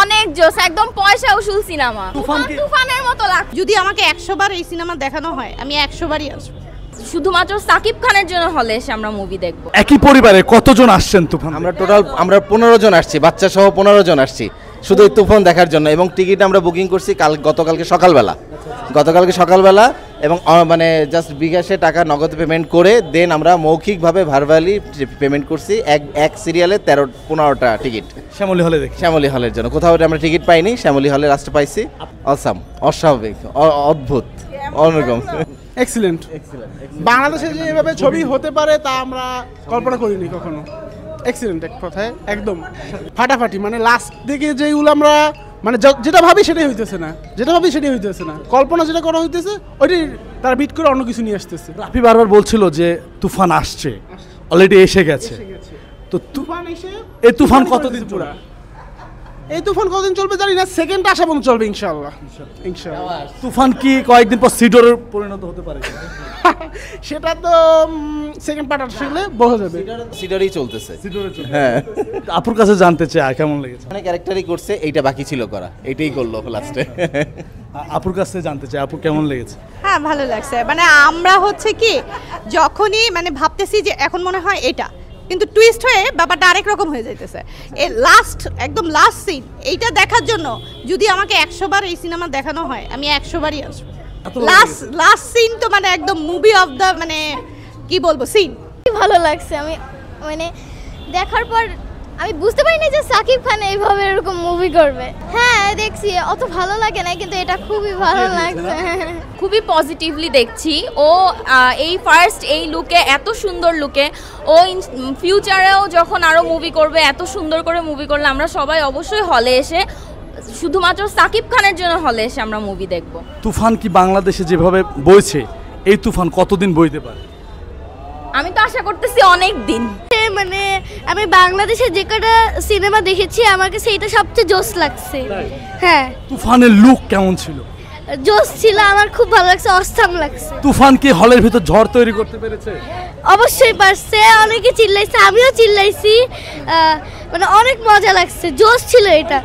অনেক জোস একদম পয়সা উসুল সিনেমা। তুফানের মতো লাগে। যদি আমাকে 100 বার এই সিনেমা দেখানো হয় আমি 100 বারই আসবো। শুধুমাত্র সাকিব খানের জন্য হলে এসে আমরা মুভি দেখবো। একই পরিবারে কতজন আসছেন তুফান? আমরা 15 জন আসছি, বাচ্চা সহ 15 জন আসছি শুধু এই তুফান দেখার জন্য। এবং টিকিট আমরা বুকিং করছি গতকালকে সকালবেলা এবং মানে জাস্ট বিকাশে টাকা নগদ পেমেন্ট করে দেন আমরা মৌখিকভাবে ভার্বালি পেমেন্ট করছি এক সিরিয়ালে 15টা টিকিট শ্যামলী হলে দেখি। শ্যামলী হলের জন্য কোথাও আমরা টিকিট পাইনি, শ্যামলী হলে লাস্টে পাইছি। অসাম, অস্বাভাবিক, অদ্ভুত, অন্যরকম, এক্সিলেন্ট। বাংলাদেশে যে এভাবে ছবি হতে পারে তা আমরা কল্পনা করিনি কখনো। এক্সিলেন্ট এক কথায়, একদম ফাটাফাটি। মানে লাস্ট দিকে যেগুলো আমরা মানে যেটা ভাবি সেটাই হইতেছে না, কল্পনা যেটা করা হইতেছে ওইটাই তারা বিট করে অন্য কিছু নিয়ে আসতেছে। রাফি বারবার বলছিল যে তুফান আসছে, অলরেডি এসে গেছে। তো তুফান এসে এই তুফান কতদিন পুরা? এই তুফান কতদিন চলবে জানি না, সেকেন্ড আসা পর্যন্ত চলবে ইনশাআল্লাহ। তুফান কি কয়েকদিন পর সিডরে পরিণত হতে পারে? সেটা তো সেকেন্ড পার্ট আসলে বোঝা যাবে। সিডারই চলতেছে। হ্যাঁ, আপুর কাছে জানতে চাই কেমন লেগেছে? অনেক ক্যারেক্টারই করছে, এইটা বাকি ছিল করা, এইটাই করলো লাস্টে। আপুর কাছে জানতে চাই আপু কেমন লেগেছে? হ্যাঁ ভালো লাগছে। মানে আমরা হচ্ছে কি যখনই মানে ভাবতেছি যে এখন মনে হয় এটা, কিন্তু টুইস্ট হয়ে ব্যাপারটা আরেক রকম হয়ে যাইতেছে। এই একদম লাস্ট সিন এইটা দেখার জন্য যদি আমাকে 100 বার এই সিনেমা দেখানো হয় আমি 100 বারই আসবো। লাস্ট সিন তো মানে একদম মুভি অফ দ্য মানে কি বলবো সিন। ভালো লাগছে। আমি মানে দেখার পর আমি বুঝতে পারিনি যে সাকিব খান এইভাবে এরকম মুভি করবে। হ্যাঁ দেখছি, অত ভালো লাগে না, কিন্তু এটা খুবই ভালো লাগছে। খুবই পজিটিভলি দেখছি। ও এই ফার্স্ট এই লুকে, এত সুন্দর লুকে, ও ফিউচারেও যখন আরও মুভি করবে, এত সুন্দর করে মুভি করলে আমরা সবাই অবশ্যই হলে এসে, শুধুমাত্র সাকিব খানের জন্য হলে এসে আমরা মুভি দেখব। তুফান কি বাংলাদেশে যেভাবে বইছে এই তুফান কতদিন বইতে পারে? আমি তো আশা করতেছি অনেক দিন। মানে আমি বাংলাদেশে যে কটা সিনেমা দেখেছি আমাকে সেইটা সবচেয়ে জোস লাগছে। হ্যাঁ, তুফানের লুক কেমন ছিল? জোস ছিল, আমার খুব ভালো লাগছে, অসাম লাগছে। তুফান কি হলের ভিতর ঝড় তৈরি করতে পেরেছে? অবশ্যই পারছে, অনেকে চিল্লাইছে, আমিও চিল্লাইছি। মানে অনেক মজা লাগছে, জোস ছিল এটা।